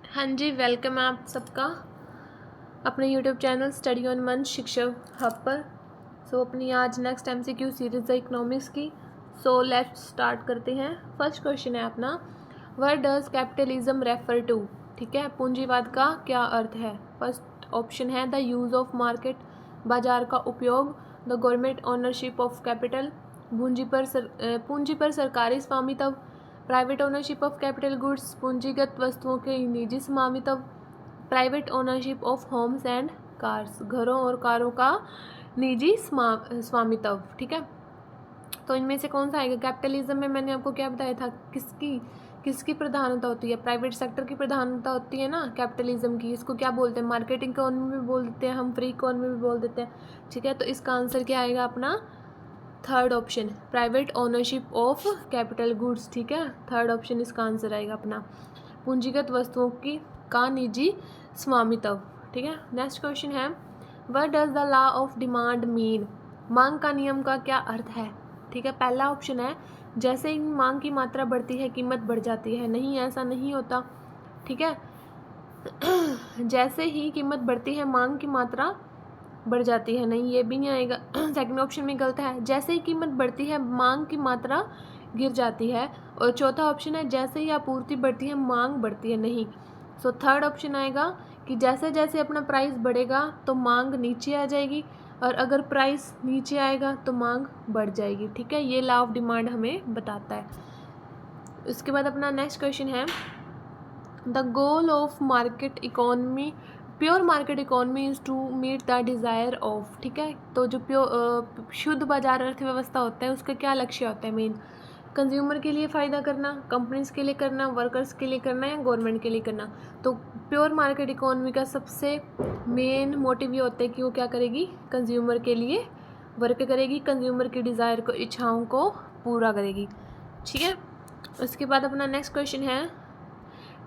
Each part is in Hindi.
हाँ जी, वेलकम है आप सबका अपने यूट्यूब चैनल स्टडी ऑन मंच शिक्षा हब पर। अपनी आज नेक्स्ट MCQ सीरीज़ है इकोनॉमिक्स की। लेट्स स्टार्ट करते हैं। फर्स्ट क्वेश्चन है अपना, what does capitalism refer to. ठीक है, पूंजीवाद का क्या अर्थ है। फर्स्ट ऑप्शन है द यूज़ ऑफ मार्केट, बाजार का उपयोग, the government ownership of capital, पूंजी पर सरकारी स्वामित्व, private ownership of capital goods, पूंजीगत वस्तुओं के निजी स्वामित्व, private ownership of homes and cars, घरों और कारों का निजी स्वामित्व। ठीक है, तो इनमें से कौन सा आएगा। कैपिटलिज्म में मैंने आपको क्या बताया था, किसकी प्रधानता होती है। प्राइवेट सेक्टर की प्रधानता होती है ना कैपिटलिज्म की। इसको क्या बोलते हैं, मार्केटिंग इकोनॉमी भी बोल देते हैं हम, फ्री इकोनॉमी भी बोल देते हैं। ठीक है, तो इसका आंसर क्या आएगा अपना third option, private ownership of capital goods. ठीक है, थर्ड ऑप्शन इसका आंसर आएगा अपना, पूंजीगत वस्तुओं की का निजी स्वामित्व। ठीक है, नेक्स्ट क्वेश्चन है, what does the law of demand mean. मांग का नियम का क्या अर्थ है। ठीक है, पहला ऑप्शन है जैसे ही मांग की मात्रा बढ़ती है कीमत बढ़ जाती है। नहीं, ऐसा नहीं होता। ठीक है, जैसे ही कीमत बढ़ती है मांग की मात्रा बढ़ जाती है। नहीं, ये भी नहीं आएगा। सेकंड ऑप्शन में गलत है, जैसे ही कीमत बढ़ती है मांग की मात्रा गिर जाती है। और चौथा ऑप्शन है जैसे ही आपूर्ति बढ़ती है मांग बढ़ती है। नहीं, थर्ड ऑप्शन आएगा कि जैसे जैसे अपना प्राइस बढ़ेगा तो मांग नीचे आ जाएगी, और अगर प्राइस नीचे आएगा तो मांग बढ़ जाएगी। ठीक है, ये लॉ ऑफ डिमांड हमें बताता है। उसके बाद अपना नेक्स्ट क्वेश्चन है, the goal of market economy, pure market economy is to meet the desire of. ठीक है, तो जो शुद्ध बाजार अर्थव्यवस्था होता है उसका क्या लक्ष्य होता है। मेन कंज्यूमर के लिए फ़ायदा करना, कंपनीज के लिए करना, वर्कर्स के लिए करना, या गवर्नमेंट के लिए करना। तो प्योर मार्केट इकोनॉमी का सबसे मेन मोटिव ये होता है कि वो क्या करेगी, कंज्यूमर के लिए वर्क करेगी, कंज्यूमर की डिज़ायर को, इच्छाओं को पूरा करेगी। ठीक है, उसके बाद अपना नेक्स्ट क्वेश्चन है,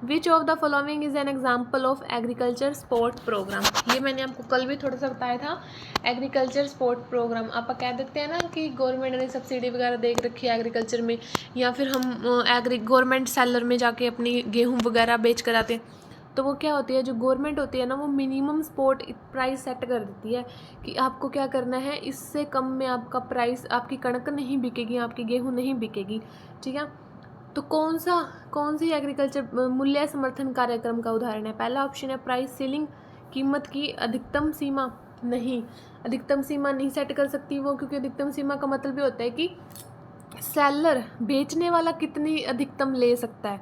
which of the following is an example of agriculture support program. ये मैंने आपको कल भी थोड़ा सा बताया था। एग्रीकल्चर स्पोर्ट प्रोग्राम आप कह देते हैं ना कि गवर्नमेंट ने सब्सिडी वगैरह दे रखी है एग्रीकल्चर में, या फिर हम गवर्नमेंट सेलर में जाके अपनी गेहूँ वगैरह बेच कर आते हैं। तो वो क्या होती है, जो गवर्नमेंट होती है ना, वो मिनिमम सपोर्ट प्राइस सेट कर देती है कि आपको क्या करना है, इससे कम में आपका प्राइस, आपकी कणक नहीं बिकेगी, आपकी गेहूँ नहीं बिकेगी। ठीक है, तो कौन सी एग्रीकल्चर मूल्य समर्थन कार्यक्रम का उदाहरण है। पहला ऑप्शन है प्राइस सीलिंग, कीमत की अधिकतम सीमा। नहीं, अधिकतम सीमा नहीं सेट कर सकती वो, क्योंकि अधिकतम सीमा का मतलब ये होता है कि सेलर, बेचने वाला कितनी अधिकतम ले सकता है।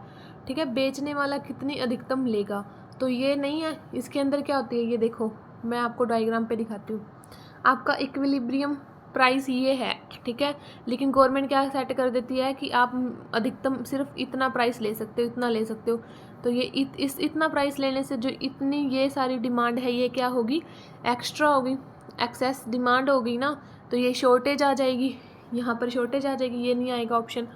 ठीक है, बेचने वाला कितनी अधिकतम लेगा, तो ये नहीं है। इसके अंदर क्या होती है, ये देखो मैं आपको डायग्राम पे दिखाती हूँ। आपका इक्विलिब्रियम प्राइस ये है। ठीक है, लेकिन गवर्नमेंट क्या सेट कर देती है कि आप अधिकतम सिर्फ इतना प्राइस ले सकते हो, इतना ले सकते हो। तो ये इतना प्राइस लेने से जो इतनी ये सारी डिमांड है ये क्या होगी, एक्स्ट्रा होगी, एक्सेस डिमांड होगी ना, तो ये शॉर्टेज आ जाएगी, यहाँ पर शॉर्टेज आ जाएगी, ये नहीं आएगा ऑप्शन।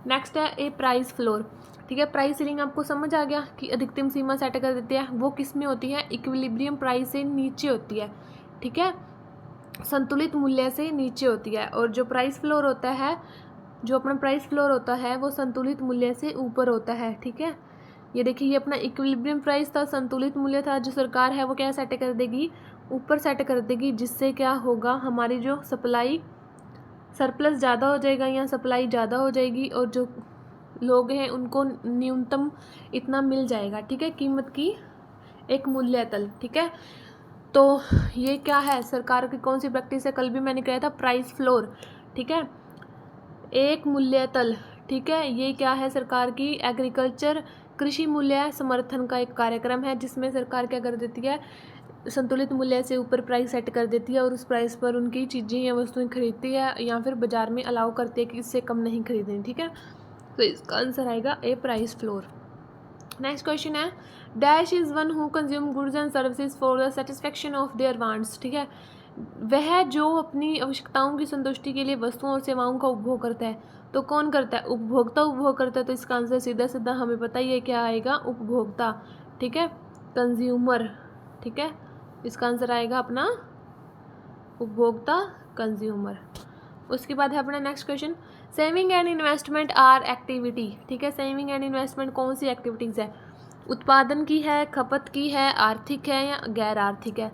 नेक्स्ट है ए प्राइस फ्लोर। ठीक है, प्राइस सीलिंग आपको समझ आ गया कि अधिकतम सीमा सेट कर देती है, वो किस में होती है, इक्विलिब्रियम प्राइस से नीचे होती है। ठीक है, संतुलित मूल्य से नीचे होती है। और जो प्राइस फ्लोर होता है, जो अपना प्राइस फ्लोर होता है वो संतुलित मूल्य से ऊपर होता है। ठीक है, ये देखिए, ये अपना इक्विलिब्रियम प्राइस था, संतुलित मूल्य था, जो सरकार है वो क्या सेट कर देगी, ऊपर सेट कर देगी, जिससे क्या होगा, हमारी जो सप्लाई सरप्लस ज़्यादा हो जाएगा या सप्लाई ज़्यादा हो जाएगी, और जो लोग हैं उनको न्यूनतम इतना मिल जाएगा। ठीक है, कीमत की एक मूल्य तल। ठीक है, तो ये क्या है, सरकार की कौन सी प्रैक्टिस है, कल भी मैंने कहा था प्राइस फ्लोर। ठीक है, एक मूल्य तल। ठीक है, ये क्या है, सरकार की एग्रीकल्चर कृषि मूल्य समर्थन का एक कार्यक्रम है, जिसमें सरकार क्या कर देती है, संतुलित मूल्य से ऊपर प्राइस सेट कर देती है, और उस प्राइस पर उनकी चीज़ें या वस्तुएं खरीदती है, या फिर बाजार में अलाउ करती है कि इससे कम नहीं खरीदें। ठीक है, तो इसका आंसर आएगा ए प्राइस फ्लोर। नेक्स्ट क्वेश्चन है, dash is one who consume goods and services for the satisfaction of their wants. ठीक है, वह जो अपनी आवश्यकताओं की संतुष्टि के लिए वस्तुओं और सेवाओं का उपभोग करता है। तो कौन करता है, उपभोक्ता उपभोग करता है। तो इसका आंसर सीधा सीधा हमें पता ही है क्या आएगा, उपभोक्ता। ठीक है, कंज्यूमर। ठीक है, इसका आंसर आएगा अपना उपभोक्ता, कंज्यूमर। उसके बाद है अपना next question, saving and investment are activity. ठीक है, सेविंग एंड इन्वेस्टमेंट कौन सी एक्टिविटीज़ है। उत्पादन की है, खपत की है, आर्थिक है या गैर आर्थिक है।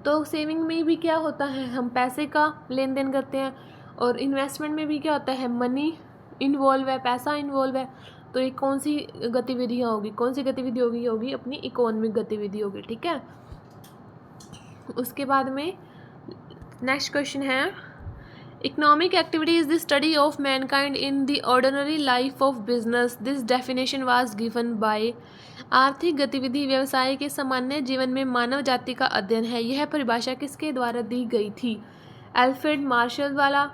तो सेविंग में भी क्या होता है, हम पैसे का लेन देन करते हैं, और इन्वेस्टमेंट में भी क्या होता है, मनी इन्वॉल्व है, पैसा इन्वॉल्व है। तो ये कौन सी गतिविधियाँ होगी, कौन सी गतिविधि होगी, होगी अपनी इकोनॉमिक गतिविधि होगी, ठीक है। उसके बाद में नेक्स्ट क्वेश्चन है, economic activity is the study of Mankind in the ordinary life of business. This definition was given by. आर्थिक गतिविधि व्यवसाय के सामान्य जीवन में मानव जाति का अध्ययन है। यह परिभाषा किसके द्वारा दी गई थी? अल्फ्रेड मार्शल द्वारा,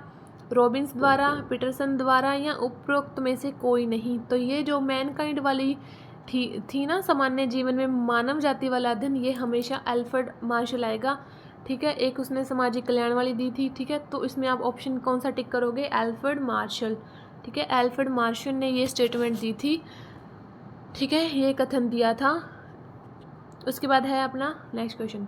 रॉबिन्स द्वारा, पीटरसन द्वारा या उपरोक्त में से कोई नहीं। तो ये जो मैनकाइंड वाली थी ना, सामान्य जीवन में मानव जाति वाला अध्ययन, ये हमेशा अल्फ्रेड मार्शल आएगा, ठीक है। एक उसने सामाजिक कल्याण वाली दी थी, ठीक है। तो इसमें आप ऑप्शन कौन सा टिक करोगे? अल्फ्रेड मार्शल, ठीक है। अल्फ्रेड मार्शल ने ये स्टेटमेंट दी थी, ठीक है, ये कथन दिया था। उसके बाद है अपना नेक्स्ट क्वेश्चन,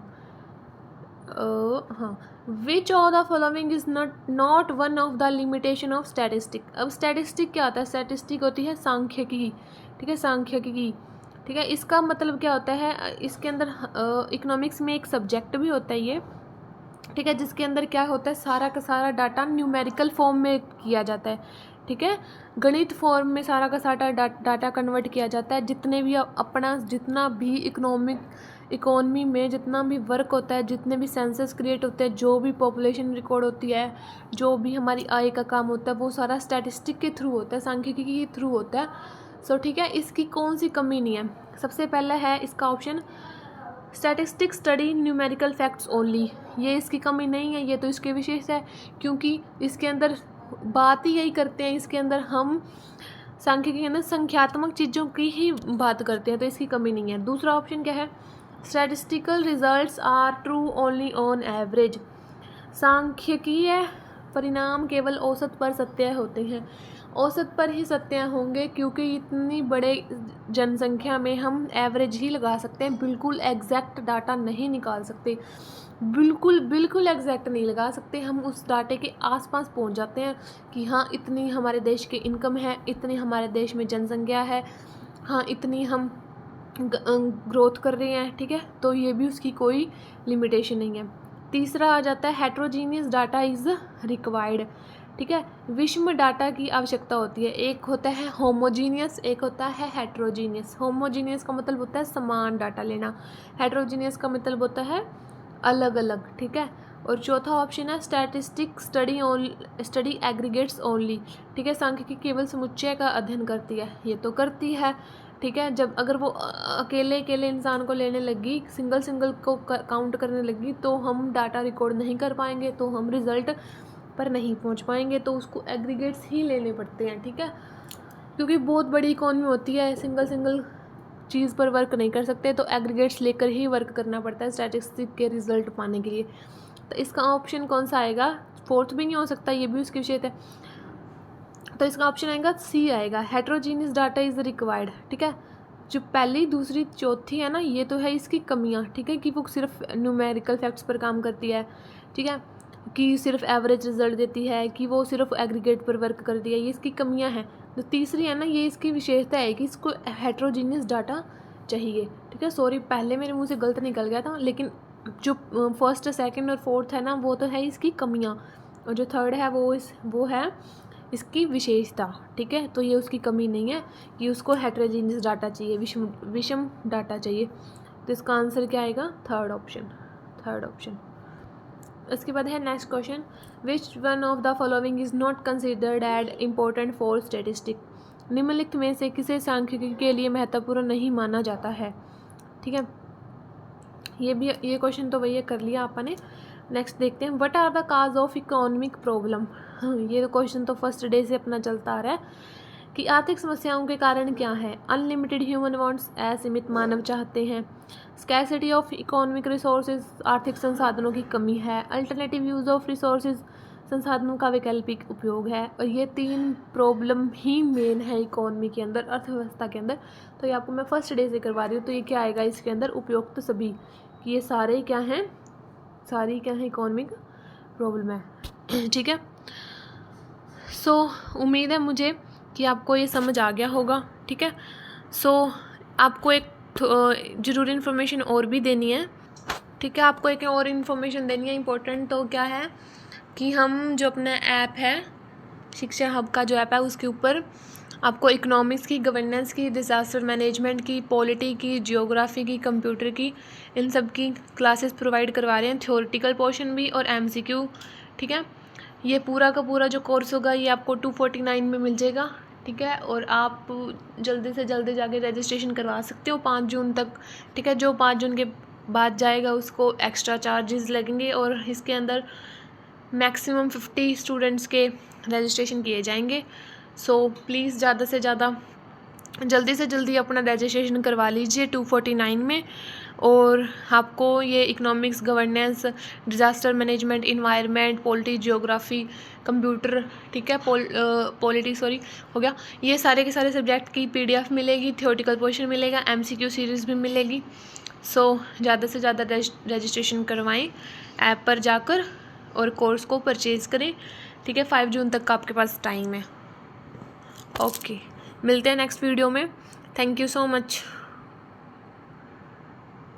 हाँ, विच of the following is not one of the limitation of statistic. अब स्टैटिस्टिक क्या होता है? स्टैटिस्टिक होती है सांख्यिकी, ठीक है, सांख्यिकी, ठीक है। इसका मतलब क्या होता है, इसके अंदर इकोनॉमिक्स में एक सब्जेक्ट भी होता है ये, ठीक है, जिसके अंदर क्या होता है, सारा का सारा डाटा न्यूमेरिकल फॉर्म में किया जाता है, ठीक है। गणित फॉर्म में सारा का सारा डाटा कन्वर्ट किया जाता है। जितने भी अपना जितना भी इकोनॉमी में जितना भी वर्क होता है, जितने भी सेंसस क्रिएट होते हैं, जो भी पॉपुलेशन रिकॉर्ड होती है, जो भी हमारी आय का काम होता है, वो सारा स्टैटिस्टिक के थ्रू होता है, सांख्यिकी के थ्रू होता है। सो ठीक है, इसकी कौन सी कमी नहीं है? सबसे पहला है इसका option, statistic study numerical facts only. ये इसकी कमी नहीं है, ये तो इसके विशेष है, क्योंकि इसके अंदर बात ही यही करते हैं, इसके अंदर हम सांख्यिकी के अंदर संख्यात्मक चीज़ों की ही बात करते हैं, तो इसकी कमी नहीं है। दूसरा ऑप्शन क्या है, statistical results are true only on average. सांख्यिकीय परिणाम केवल औसत पर सत्य होते हैं, औसत पर ही सत्य होंगे, क्योंकि इतनी बड़े जनसंख्या में हम एवरेज ही लगा सकते हैं, बिल्कुल एग्जैक्ट डाटा नहीं निकाल सकते, बिल्कुल एग्जैक्ट नहीं लगा सकते। हम उस डाटे के आसपास पहुंच जाते हैं कि हाँ, इतनी हमारे देश की इनकम है, इतनी हमारे देश में जनसंख्या है, हाँ, इतनी हम ग्रोथ कर रहे हैं, ठीक है। तो ये भी उसकी कोई लिमिटेशन नहीं है। तीसरा आ जाता है, हेट्रोजीनियस डाटा इज़ रिक्वायर्ड, ठीक है। विषम डाटा की आवश्यकता होती है। एक होता है होमोजीनियस, एक होता है हेट्रोजीनियस। होमोजीनियस का मतलब होता है समान डाटा लेना, हेट्रोजीनियस का मतलब होता है अलग अलग, ठीक है। और चौथा ऑप्शन है, स्टैटिस्टिक स्टडी एग्रीगेट्स ओनली, ठीक है। सांख्यिकी केवल समुच्चय का अध्ययन करती है, ये तो करती है, ठीक है। जब अगर वो अकेले इंसान को लेने लगी, सिंगल को काउंट करने लगी, तो हम डाटा रिकॉर्ड नहीं कर पाएंगे, तो हम रिजल्ट पर नहीं पहुंच पाएंगे, तो उसको एग्रीगेट्स ही लेने पड़ते हैं, ठीक है। क्योंकि बहुत बड़ी इकोनॉमी होती है, सिंगल चीज़ पर वर्क नहीं कर सकते, तो एग्रीगेट्स लेकर ही वर्क करना पड़ता है स्टैटिस्टिक के रिजल्ट पाने के लिए। तो इसका ऑप्शन कौन सा आएगा? फोर्थ भी नहीं हो सकता, ये भी उसकी विषय है, तो इसका ऑप्शन आएगा सी आएगा, हेट्रोजीनियस डाटा इज़ रिक्वायर्ड, ठीक है। जो पहली, दूसरी, चौथी है ना, ये तो है इसकी कमियाँ, ठीक है, कि वो सिर्फ न्यूमेरिकल फैक्ट्स पर काम करती है, ठीक है, कि सिर्फ एवरेज रिजल्ट देती है, कि वो सिर्फ एग्रीगेट पर वर्क करती है, ये इसकी कमियाँ हैं। जो तीसरी है ना, ये इसकी विशेषता है कि इसको हेट्रोजीनियस डाटा चाहिए, ठीक है। सॉरी, पहले मेरे मुंह से गलत निकल गया था, लेकिन जो फर्स्ट, सेकंड और फोर्थ है ना, वो तो है इसकी कमियाँ, और जो थर्ड है वो है इसकी विशेषता, ठीक है। तो ये उसकी कमी नहीं है कि उसको हेट्रोजीनियस डाटा चाहिए, विषम डाटा चाहिए। तो इसका आंसर क्या आएगा? Third option. इसके बाद है next question, which one of the following is not considered as important for statistic. निम्नलिखित में से किसे सांख्यिकी के लिए महत्वपूर्ण नहीं माना जाता है, ठीक है। ये क्वेश्चन तो भैया कर लिया आपने। नेक्स्ट देखते हैं, what are the cause of economic problem. ये क्वेश्चन तो फर्स्ट डे से अपना चलता आ रहा है कि आर्थिक समस्याओं के कारण क्या है। अनलिमिटेड ह्यूमन वांट्स, असीमित मानव चाहते हैं। स्कैर्सिटी ऑफ इकोनॉमिक रिसोर्सेज, आर्थिक संसाधनों की कमी है। अल्टरनेटिव यूज ऑफ रिसोर्सेज, संसाधनों का वैकल्पिक उपयोग है। और ये 3 प्रॉब्लम ही मेन है इकोनॉमी के अंदर, अर्थव्यवस्था के अंदर। तो ये आपको मैं फर्स्ट डे से करवा रही हूँ। तो ये क्या आएगा इसके अंदर? उपयुक्त सभी, कि ये सारे क्या हैं, सारी क्या है इकोनॉमिक प्रॉब्लम है, ठीक है। सो उम्मीद है मुझे कि आपको ये समझ आ गया होगा, ठीक है। सो आपको एक ज़रूरी इन्फॉर्मेशन और भी देनी है, ठीक है। आपको एक और इन्फॉर्मेशन देनी है इम्पोर्टेंट, तो क्या है कि हम जो अपना ऐप है शिक्षा हब का जो ऐप है उसके ऊपर आपको इकोनॉमिक्स की, गवर्नेंस की, डिज़ास्टर मैनेजमेंट की, पॉलिटी की, जियोग्राफी की, कंप्यूटर की, इन सब की क्लासेस प्रोवाइड करवा रहे हैं, थ्योरेटिकल पोर्शन भी और MCQ, ठीक है। ये पूरा का पूरा जो कोर्स होगा ये आपको 249 में मिल जाएगा, ठीक है। और आप जल्दी से जल्दी जाके रजिस्ट्रेशन करवा सकते हो 5 जून तक, ठीक है। जो 5 जून के बाद जाएगा उसको एक्स्ट्रा चार्जेस लगेंगे और इसके अंदर मैक्सिमम 50 स्टूडेंट्स के रजिस्ट्रेशन किए जाएंगे। सो प्लीज़ ज़्यादा से ज़्यादा जल्दी से जल्दी अपना रजिस्ट्रेशन करवा लीजिए 249 में। और आपको ये economics, governance, disaster management, environment, polity, geography, computer, ठीक है, पॉलिटी सॉरी हो गया, ये सारे के सारे सब्जेक्ट की PDF मिलेगी, थ्योरेटिकल पोर्शन मिलेगा, MCQ सीरीज़ भी मिलेगी। सो ज़्यादा से ज़्यादा रजिस्ट्रेशन करवाएं ऐप पर जाकर और कोर्स को परचेज़ करें, ठीक है। 5 जून तक का आपके पास टाइम है। ओके, मिलते हैं नेक्स्ट वीडियो में। Thank you so much.